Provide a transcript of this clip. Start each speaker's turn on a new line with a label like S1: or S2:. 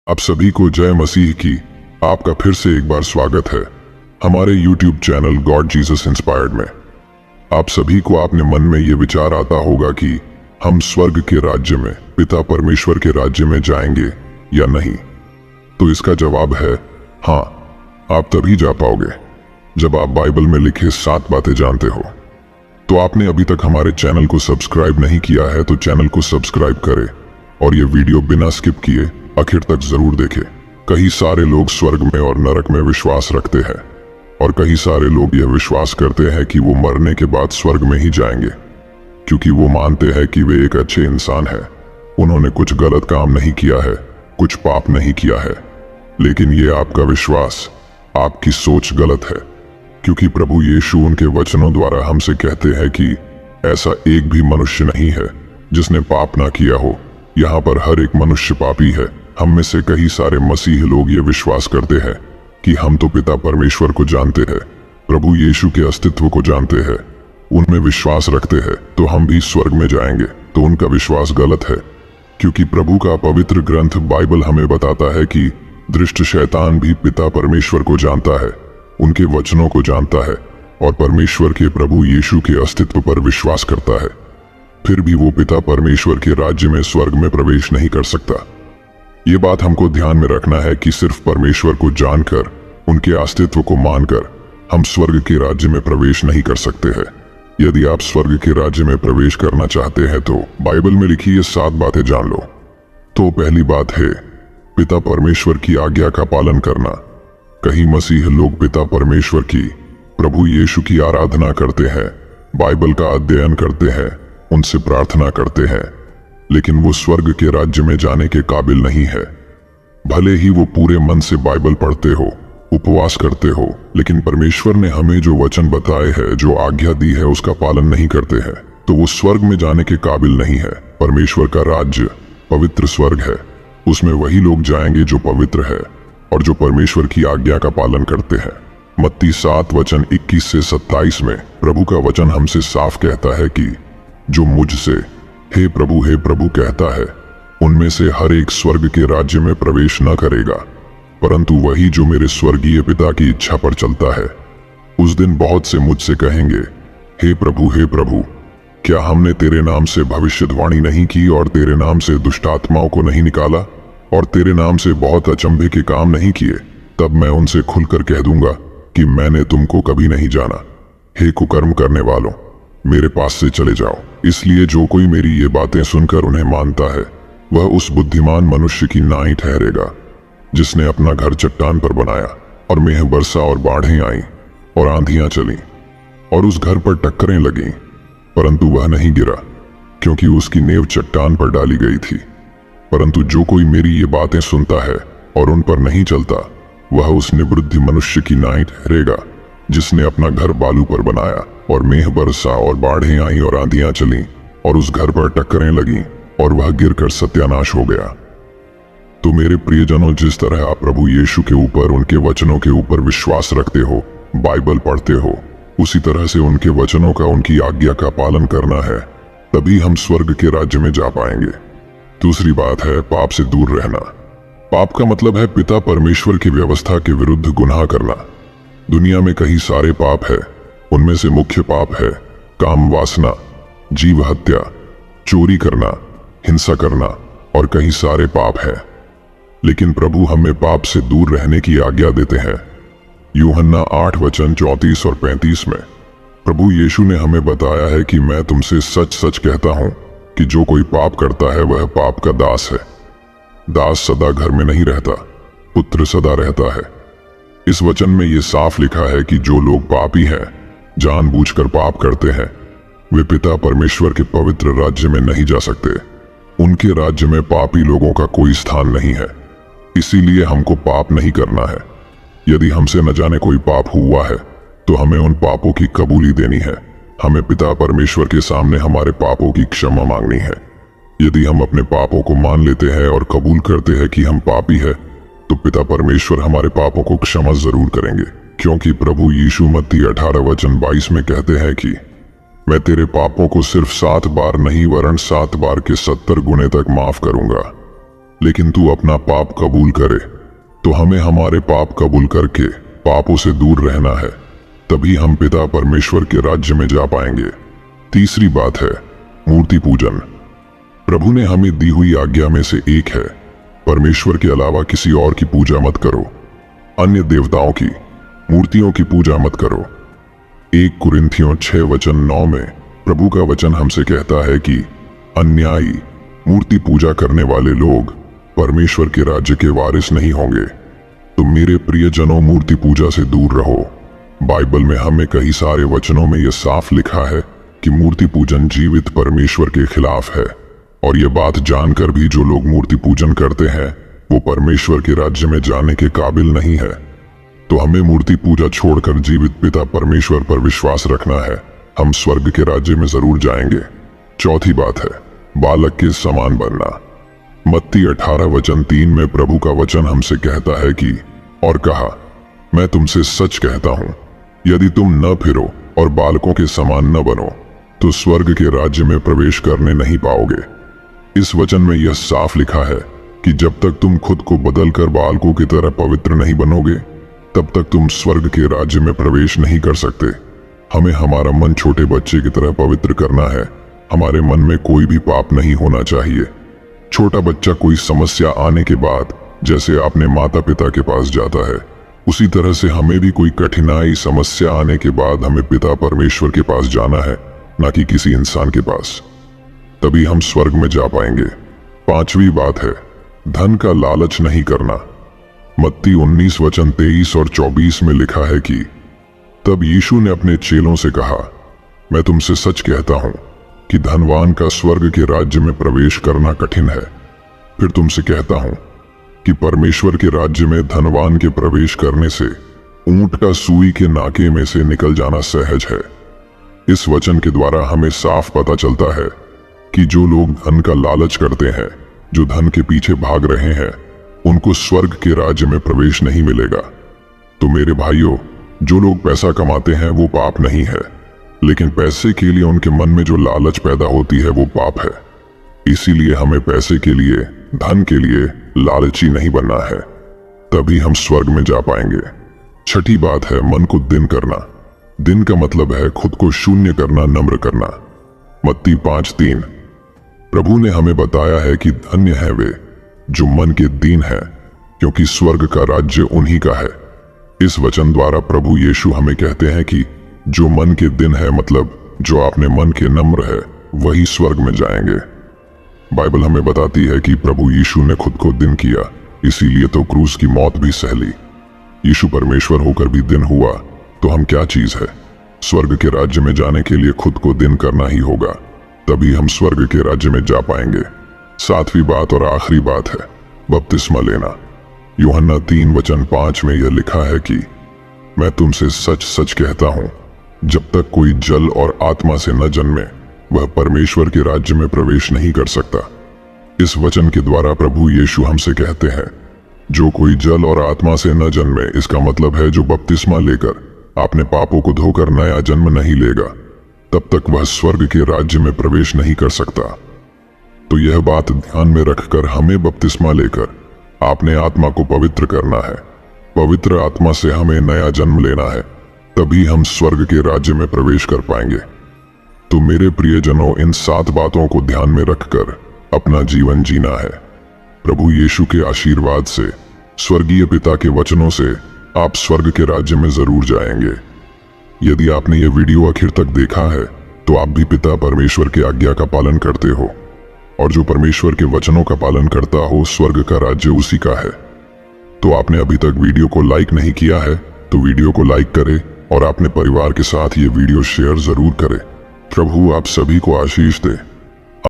S1: आप सभी को जय मसीह की। आपका फिर से एक बार स्वागत है हमारे YouTube channel God Jesus inspired में। आप सभी को आपने मन में ये विचार आता होगा कि हम स्वर्ग के राज्य में, पिता परमेश्वर के राज्य में जाएंगे या नहीं। तो इसका जवाब है हाँ, आप तभी जा पाओगे जब आप बाइबल में लिखे 7 बातें जानते हो। तो आपने अभी तक हमारे चैनल को सब्सक्राइब नहीं किया है तो चैनल को सब्सक्राइब करें और ये वीडियो बिना स्किप किए आखिर तक जरूर देखें। कई सारे लोग स्वर्ग में और नरक में विश्वास रखते हैं और कई सारे लोग यह विश्वास करते हैं कि वो मरने के बाद स्वर्ग में ही जाएंगे, क्योंकि वो मानते हैं कि वे एक अच्छे इंसान हैं, उन्होंने कुछ गलत काम नहीं किया है, कुछ पाप नहीं किया है। लेकिन ये आपका विश्वास, आपकी सोच गलत है, क्योंकि प्रभु यीशु उनके वचनों द्वारा हमसे कहते हैं कि ऐसा एक भी मनुष्य नहीं है जिसने पाप ना किया हो। यहाँ पर हर एक मनुष्य पापी है। हम में से कई सारे मसीह लोग ये विश्वास करते हैं कि हम तो पिता परमेश्वर को जानते हैं, प्रभु यीशु के अस्तित्व को जानते हैं, उनमें विश्वास रखते हैं, तो हम भी स्वर्ग में जाएंगे। तो उनका विश्वास गलत है, क्योंकि प्रभु का पवित्र ग्रंथ बाइबल हमें बताता है कि दुष्ट शैतान भी पिता परमेश्वर को जानता है, उनके वचनों को जानता है और परमेश्वर के प्रभु यीशु के अस्तित्व पर विश्वास करता है। फिर भी वो पिता परमेश्वर के राज्य में, स्वर्ग में प्रवेश नहीं कर सकता। ये बात हमको ध्यान में रखना है कि सिर्फ परमेश्वर को जानकर, उनके अस्तित्व को मानकर हम स्वर्ग के राज्य में प्रवेश नहीं कर सकते हैं। यदि आप स्वर्ग के राज्य में प्रवेश करना चाहते हैं तो बाइबल में लिखी ये 7 बातें जान लो। तो पहली बात है पिता परमेश्वर की आज्ञा का पालन करना। कई मसीह लोग पिता परमेश्वर की, प्रभु यीशु की आराधना करते हैं, बाइबल का अध्ययन करते हैं, उनसे प्रार्थना करते हैं, लेकिन वो स्वर्ग के राज्य में जाने के काबिल नहीं है। भले ही वो पूरे मन से बाइबल पढ़ते हो, उपवास करते हो, लेकिन परमेश्वर ने हमें जो वचन बताए हैं, जो आज्ञा दी है, उसका पालन नहीं करते हैं, तो वो स्वर्ग में जाने के काबिल नहीं है। परमेश्वर का राज्य पवित्र स्वर्ग है, उसमें वही लोग जाएंगे जो पवित्र है और जो परमेश्वर की आज्ञा का पालन करते हैं। मत्ती 7 वचन 21 से 27 में प्रभु का वचन हमसे साफ कहता है कि जो मुझसे हे प्रभु कहता है, उनमें से हर एक स्वर्ग के राज्य में प्रवेश न करेगा, परंतु वही जो मेरे स्वर्गीय पिता की इच्छा पर चलता है। उस दिन बहुत से मुझसे कहेंगे, हे प्रभु, क्या हमने तेरे नाम से भविष्यवाणी नहीं की और तेरे नाम से दुष्ट आत्माओं को नहीं निकाला और तेरे नाम से बहुत अचंभे के काम नहीं किए? तब मैं उनसे खुलकर कह दूंगा कि मैंने तुमको कभी नहीं जाना। हे कुकर्म करने वालों, मेरे पास से चले जाओ। इसलिए जो कोई मेरी ये बातें सुनकर उन्हें मानता है, वह उस बुद्धिमान मनुष्य की नाई ठहरेगा जिसने अपना घर चट्टान पर बनाया और मेह बरसा और बाढ़ें आईं और आंधियां चलीं और उस घर पर टक्करें लगीं, परंतु वह नहीं गिरा, क्योंकि उसकी नींव चट्टान पर डाली गई थी। परंतु जो कोई मेरी ये बातें सुनता है और उन पर नहीं चलता, वह उस निवृद्धि मनुष्य की नाई ठहरेगा जिसने अपना घर बालू पर बनाया और मेह बरसा और बाढ़ें आईं और आंधियां चलीं और उस घर पर टक्करें लगीं और वह गिरकर सत्यानाश हो गया। तो मेरे प्रियजनों, जिस तरह आप प्रभु यीशु के ऊपर, उनके वचनों के ऊपर विश्वास रखते हो, बाइबल पढ़ते हो, उसी तरह से उनके वचनों का, उनकी आज्ञा का पालन करना है, तभी हम स्वर्ग के राज्य में जा पाएंगे। दूसरी बात है पाप से दूर रहना। पाप का मतलब है पिता परमेश्वर की व्यवस्था के विरुद्ध गुनाह करना। दुनिया में कई सारे पाप है, उनमें से मुख्य पाप है काम वासना, जीव हत्या, चोरी करना, हिंसा करना और कई सारे पाप है। लेकिन प्रभु हमें पाप से दूर रहने की आज्ञा देते हैं। यूहन्ना 8 वचन 34 और 35 में प्रभु यीशु ने हमें बताया है कि मैं तुमसे सच सच कहता हूं कि जो कोई पाप करता है वह पाप का दास है। दास सदा घर में नहीं रहता, पुत्र सदा रहता है। इस वचन में यह साफ लिखा है कि जो लोग पापी हैं, जानबूझकर पाप करते हैं, वे पिता परमेश्वर के पवित्र राज्य में नहीं जा सकते। उनके राज्य में पापी लोगों का कोई स्थान नहीं है। इसीलिए हमको पाप नहीं करना है। यदि हमसे न जाने कोई पाप हुआ है तो हमें उन पापों की कबूली देनी है। हमें पिता परमेश्वर के सामने हमारे पापों की क्षमा मांगनी है। यदि हम अपने पापों को मान लेते हैं और कबूल करते हैं कि हम पापी हैं, तो पिता परमेश्वर हमारे पापों को क्षमा जरूर करेंगे, क्योंकि प्रभु यीशु मत्ती 18 वचन 22 में कहते हैं कि मैं तेरे पापों को सिर्फ 7 बार नहीं वरन 7 बार के 70 गुने तक माफ करूंगा। लेकिन तू अपना पाप कबूल करे। तो हमें हमारे पाप कबूल करके पापों से दूर रहना है, तभी हम पिता परमेश्वर के राज्य में जा पाएंगे। तीसरी बात है मूर्ति पूजन। प्रभु ने हमें दी हुई आज्ञा में से एक है, परमेश्वर के अलावा किसी और की पूजा मत करो। अन्य देवताओं की, मूर्तियों की पूजा मत करो। 1 कुरिन्थियों 6:9 में प्रभु का वचन हमसे कहता है कि अन्यायी मूर्ति पूजा करने वाले लोग परमेश्वर के राज्य के वारिस नहीं होंगे। तो मेरे प्रियजनों, मूर्ति पूजा से दूर रहो। बाइबल में हमें कई सारे वचनों में यह साफ लिखा है कि मूर्ति पूजन जीवित परमेश्वर के खिलाफ है, और ये बात जानकर भी जो लोग मूर्ति पूजन करते हैं वो परमेश्वर के राज्य में जाने के काबिल नहीं है। तो हमें मूर्ति पूजा छोड़कर जीवित पिता परमेश्वर पर विश्वास रखना है, हम स्वर्ग के राज्य में जरूर जाएंगे। चौथी बात है बालक के समान बनना। मत्ती 18:3 में प्रभु का वचन हमसे कहता है कि और कहा, मैं तुमसे सच कहता हूं, यदि तुम न फिरो और बालकों के समान न बनो तो स्वर्ग के राज्य में प्रवेश करने नहीं पाओगे। इस वचन में यह साफ लिखा है कि जब तक तुम खुद को बदलकर बालकों की तरह पवित्र नहीं बनोगे तब तक तुम स्वर्ग के राज्य में प्रवेश नहीं कर सकते। हमें हमारा मन छोटे बच्चे की तरह पवित्र करना है। हमारे मन में कोई भी पाप नहीं होना चाहिए। छोटा बच्चा कोई समस्या आने के बाद जैसे अपने माता पिता के पास जाता है, उसी तरह से हमें भी कोई कठिनाई समस्या आने के बाद हमें पिता परमेश्वर के पास जाना है, ना कि किसी इंसान के पास। तभी हम स्वर्ग में जा पाएंगे। पांचवी बात है धन का लालच नहीं करना। मत्ती 19:23 और 24 में लिखा है कि तब यीशु ने अपने चेलों से कहा, मैं तुमसे सच कहता हूं कि धनवान का स्वर्ग के राज्य में प्रवेश करना कठिन है। फिर तुमसे कहता हूं कि परमेश्वर के राज्य में धनवान के प्रवेश करने से ऊंट का सुई के नाके में से निकल जाना सहज है। इस वचन के द्वारा हमें साफ पता चलता है कि जो लोग धन का लालच करते हैं, जो धन के पीछे भाग रहे हैं, उनको स्वर्ग के राज्य में प्रवेश नहीं मिलेगा। तो मेरे भाइयों, जो लोग पैसा कमाते हैं वो पाप नहीं है, लेकिन पैसे के लिए उनके मन में जो लालच पैदा होती है वो पाप है। इसीलिए हमें पैसे के लिए, धन के लिए लालची नहीं बनना है, तभी हम स्वर्ग में जा पाएंगे। छठी बात है मन को दिन करना। दिन का मतलब है खुद को शून्य करना, नम्र करना। मत्ती 5:3 प्रभु ने हमें बताया है कि धन्य है वे जो मन के दीन है, क्योंकि स्वर्ग का राज्य उन्हीं का है। इस वचन द्वारा प्रभु यीशु हमें कहते हैं कि जो मन के दिन है, मतलब जो अपने मन के नम्र है, वही स्वर्ग में जाएंगे। बाइबल हमें बताती है कि प्रभु यीशु ने खुद को दिन किया, इसीलिए तो क्रूस की मौत भी सह ली। यीशु परमेश्वर होकर भी दिन हुआ, तो हम क्या चीज है? स्वर्ग के राज्य में जाने के लिए खुद को दिन करना ही होगा, तभी हम स्वर्ग के राज्य में जा पाएंगे। सातवीं बात और आखिरी बात है बपतिस्मा लेना। यूहन्ना 3:5 में यह लिखा है कि मैं तुमसे सच सच कहता हूं, जब तक कोई जल और आत्मा से न जन्मे वह परमेश्वर के राज्य में प्रवेश नहीं कर सकता। इस वचन के द्वारा प्रभु यीशु हमसे कहते हैं, जो कोई जल और आत्मा से न जन्मे, इसका मतलब है जो बपतिस्मा लेकर अपने पापों को धोकर नया जन्म नहीं लेगा, तब तक वह स्वर्ग के राज्य में प्रवेश नहीं कर सकता। तो यह बात ध्यान में रखकर हमें बपतिस्मा लेकर अपने आत्मा को पवित्र करना है। पवित्र आत्मा से हमें नया जन्म लेना है, तभी हम स्वर्ग के राज्य में प्रवेश कर पाएंगे। तो मेरे प्रियजनों, इन 7 बातों को ध्यान में रखकर अपना जीवन जीना है। प्रभु यीशु के आशीर्वाद से, स्वर्गीय पिता के वचनों से आप स्वर्ग के राज्य में जरूर जाएंगे। यदि आपने ये वीडियो आखिर तक देखा है तो आप भी पिता परमेश्वर की आज्ञा का पालन करते हो, और जो परमेश्वर के वचनों का पालन करता हो, स्वर्ग का राज्य उसी का है। तो आपने अभी तक वीडियो को लाइक नहीं किया है तो वीडियो को लाइक करें और अपने परिवार के साथ ये वीडियो शेयर जरूर करें। प्रभु आप सभी को आशीष दे।